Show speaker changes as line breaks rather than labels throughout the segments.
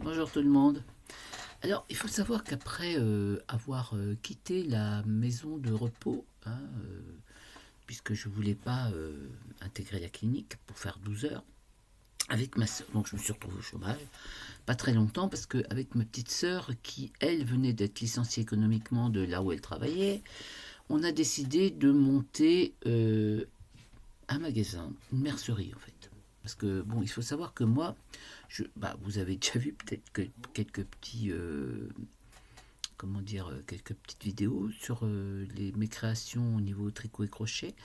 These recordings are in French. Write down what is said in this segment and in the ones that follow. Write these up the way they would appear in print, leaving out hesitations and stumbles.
Bonjour tout le monde. Alors, il faut savoir qu'après avoir quitté la maison de repos, puisque je ne voulais pas intégrer la clinique pour faire 12 heures, avec ma soeur, donc je me suis retrouvé au chômage, pas très longtemps, parce qu'avec ma petite sœur, qui elle venait d'être licenciée économiquement de là où elle travaillait, on a décidé de monter un magasin, une mercerie en fait. Parce que, bon, il faut savoir que moi, vous avez déjà vu peut-être que quelques petits, comment dire, quelques petites vidéos sur mes créations au niveau tricot et crochet.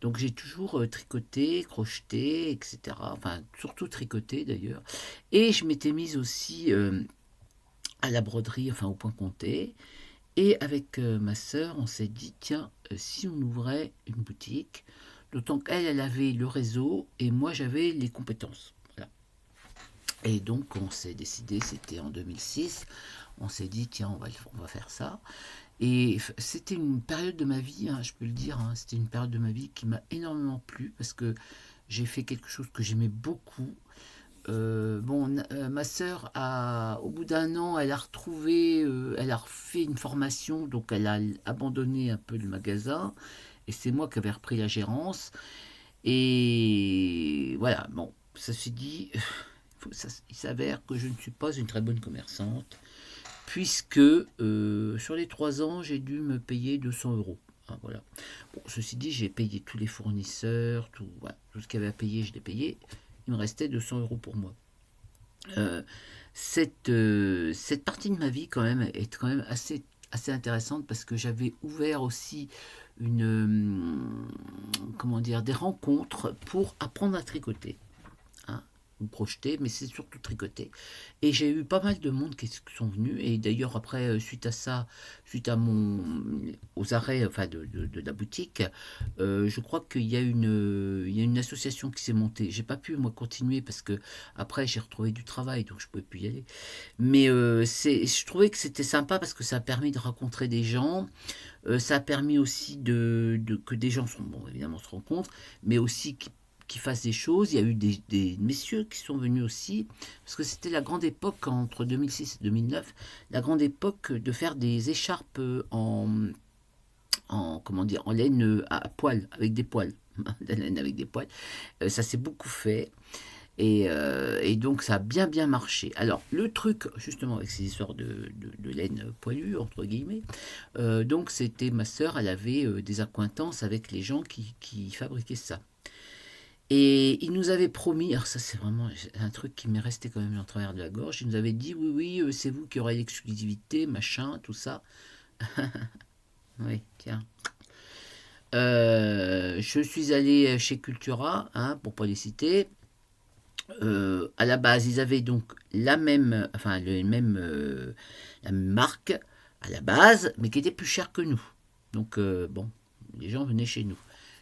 Donc j'ai toujours tricoté, crocheté, etc. Enfin, surtout tricoté d'ailleurs. Et je m'étais mise aussi à la broderie, enfin au point compté. Et avec ma sœur, on s'est dit, tiens, si on ouvrait une boutique, d'autant qu'elle, elle avait le réseau et moi, j'avais les compétences. Voilà. Et donc, on s'est décidé, c'était en 2006, on s'est dit, tiens, on va faire ça. Et c'était une période de ma vie, je peux le dire, c'était une période de ma vie qui m'a énormément plu parce que j'ai fait quelque chose que j'aimais beaucoup. Ma sœur, au bout d'un an, elle a retrouvé, elle a refait une formation, donc elle a abandonné un peu le magasin, et c'est moi qui avais repris la gérance. Et voilà, bon, ça s'est dit, il s'avère que je ne suis pas une très bonne commerçante, puisque sur les 3 ans, j'ai dû me payer 200 euros. Voilà. Bon, ceci dit, j'ai payé tous les fournisseurs, tout, voilà, tout ce qu'il y avait à payer, je l'ai payé. Il me restait 200 euros pour moi. Euh, cette partie de ma vie quand même est quand même assez intéressante parce que j'avais ouvert aussi comment dire, des rencontres pour apprendre à tricoter, hein, ou crocheter, mais c'est surtout tricoter. Et j'ai eu pas mal de monde qui sont venus. Et d'ailleurs après, suite à ça, suite aux arrêts, enfin de la boutique, je crois il y a une association qui s'est montée. J'ai pas pu moi continuer parce que après j'ai retrouvé du travail, donc je pouvais plus y aller. Mais je trouvais que c'était sympa parce que ça a permis de rencontrer des gens. Ça a permis aussi que des gens bon, évidemment se rencontrent, mais aussi qui fassent des choses. Il y a eu des messieurs qui sont venus aussi, parce que c'était la grande époque entre 2006 et 2009, la grande époque de faire des écharpes comment dire, en laine à poils, avec des poils. La laine avec des poils. Ça s'est beaucoup fait. Et donc ça a bien marché. Alors le truc justement avec ces histoires de laine poilue entre guillemets, donc c'était ma sœur, elle avait des accointances avec les gens qui fabriquaient ça. Et il nous avait promis, alors ça c'est vraiment un truc qui m'est resté quand même en travers de la gorge, il nous avait dit oui c'est vous qui aurez l'exclusivité, machin, tout ça. Oui, tiens. Je suis allé chez Cultura, pour pas les citer. À la base, ils avaient donc la même marque à la base, mais qui était plus chère que nous. Donc, bon, les gens venaient chez nous.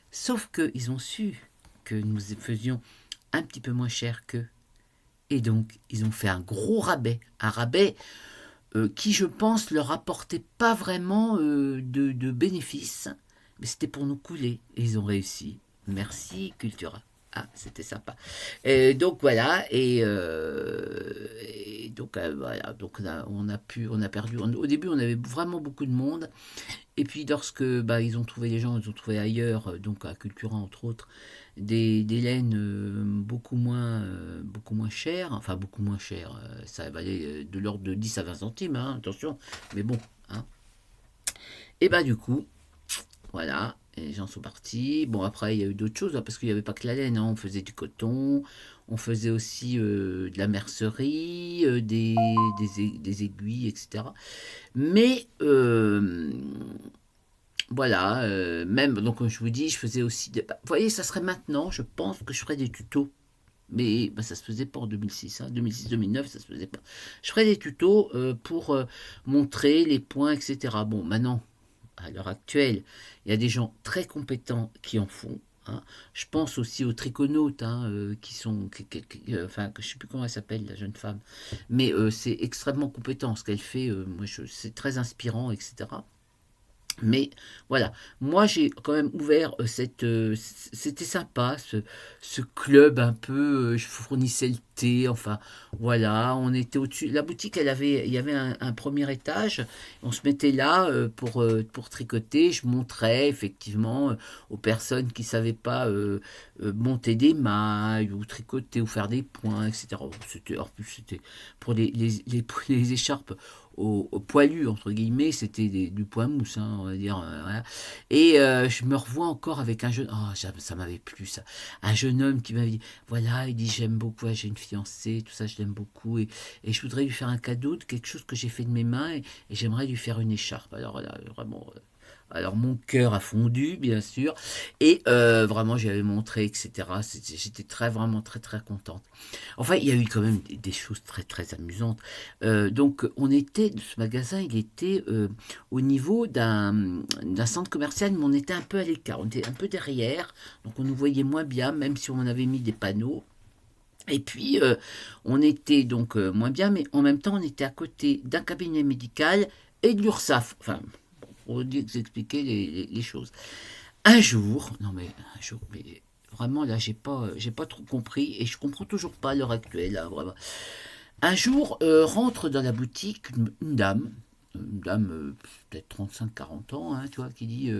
Sauf qu'ils ont su que nous faisions un petit peu moins cher qu'eux. Et donc, ils ont fait un gros rabais. Un rabais qui, je pense, leur apportait pas vraiment de bénéfices. Mais c'était pour nous couler. Et ils ont réussi. Merci, Cultura. Ah, c'était sympa. Donc voilà, et donc voilà, donc on a perdu. Au début, on avait vraiment beaucoup de monde, et puis lorsque ils ont trouvé les gens, ils ont trouvé ailleurs, donc à Cultura entre autres, des laines beaucoup moins chères, enfin beaucoup moins chères, ça valait de l'ordre de 10 à 20 centimes, attention, mais bon, hein. Et du coup, voilà, et les gens sont partis. Bon, après, il y a eu d'autres choses, parce qu'il n'y avait pas que la laine, on faisait du coton, on faisait aussi de la mercerie, des aiguilles, etc. Mais voilà, même, donc comme je vous dis, je faisais aussi vous voyez, ça serait maintenant, je pense que je ferais des tutos. Mais ça se faisait pas en 2006, 2006-2009, ça se faisait pas. Je ferais des tutos pour montrer les points, etc. Bon, maintenant, à l'heure actuelle, il y a des gens très compétents qui en font, hein. Je pense aussi aux triconautes, qui sont, enfin, je ne sais plus comment elle s'appelle, la jeune femme, mais c'est extrêmement compétent ce qu'elle fait. C'est très inspirant, etc. Mais voilà, moi j'ai quand même ouvert c'était sympa ce club un peu. Je fournissais le thé, enfin voilà, on était au-dessus. La boutique, il y avait un premier étage, on se mettait là pour tricoter. Je montrais effectivement aux personnes qui savaient pas monter des mailles ou tricoter ou faire des points, etc. En plus, c'était pour pour les écharpes au poilu, entre guillemets, c'était du point mousse, hein, on va dire. Voilà. Et je me revois encore avec un jeune. Oh, ça m'avait plu, ça. Un jeune homme qui m'avait dit voilà, il dit j'aime beaucoup, j'ai une fiancée, tout ça, je l'aime beaucoup. Et je voudrais lui faire un cadeau de quelque chose que j'ai fait de mes mains et j'aimerais lui faire une écharpe. Alors là, vraiment. Alors mon cœur a fondu, bien sûr, et vraiment j'avais montré, etc. J'étais vraiment très très contente. Enfin, il y a eu quand même des choses très très amusantes. Donc on était, ce magasin, il était au niveau d'un centre commercial, mais on était un peu à l'écart, on était un peu derrière, donc on nous voyait moins bien, même si on avait mis des panneaux. Et puis, on était donc moins bien, mais en même temps, on était à côté d'un cabinet médical et de l'URSSAF. Enfin, pour vous expliquer les choses. Un jour, non mais un jour, mais vraiment là, j'ai pas trop compris et je comprends toujours pas à l'heure actuelle, là, vraiment. Un jour, rentre dans la boutique une dame peut-être 35-40 ans, hein, tu vois, qui dit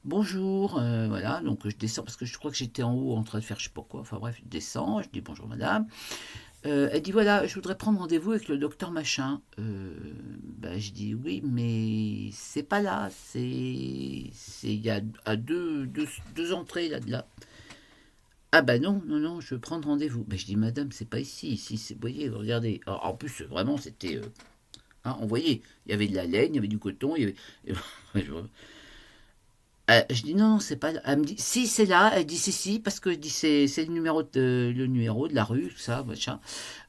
bonjour, voilà, donc je descends parce que je crois que j'étais en haut en train de faire je sais pas quoi, enfin bref, je descends, je dis bonjour madame. Elle dit voilà, je voudrais prendre rendez-vous avec le docteur machin. Ben, je dis oui, mais c'est pas là, il y a à deux entrées là. Ah bah non, non, non, je veux prendre rendez-vous. Mais je dis madame, c'est pas ici, ici, c'est, vous voyez, regardez. Alors, en plus, vraiment, c'était, hein, on voyait, il y avait de la laine, il y avait du coton, il y avait... je dis non, non, c'est pas là. Elle me dit si, c'est là. Elle dit si, parce que je dis c'est le numéro de la rue, tout ça, machin.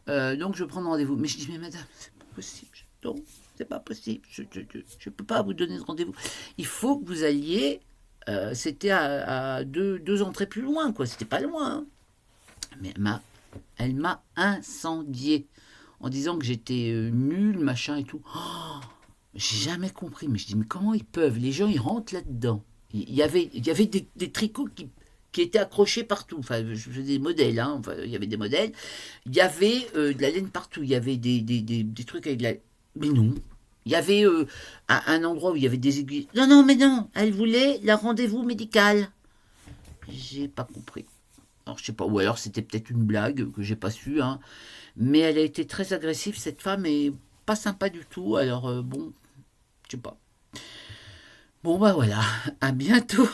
Donc je vais prendre rendez-vous. Mais je dis mais madame, c'est pas possible. Non, c'est pas possible. Je peux pas vous donner de rendez-vous. Il faut que vous alliez. C'était à deux entrées plus loin, quoi. C'était pas loin, hein. Mais elle m'a incendié en disant que j'étais nul, machin et tout. Oh, j'ai jamais compris. Mais je dis mais comment ils peuvent? Les gens ils rentrent là-dedans. Il y avait des tricots qui étaient accrochés partout. Enfin, je faisais des modèles, hein. Enfin, il y avait des modèles. Il y avait de la laine partout. Il y avait des trucs avec de la. Mais non. Il y avait un endroit où il y avait des aiguilles. Non, non, mais non. Elle voulait la rendez-vous médical. J'ai pas compris. Alors, je sais pas. Ou alors c'était peut-être une blague que j'ai pas su, hein. Mais elle a été très agressive, cette femme, et pas sympa du tout. Alors, bon, je sais pas. Bon, bah voilà. À bientôt.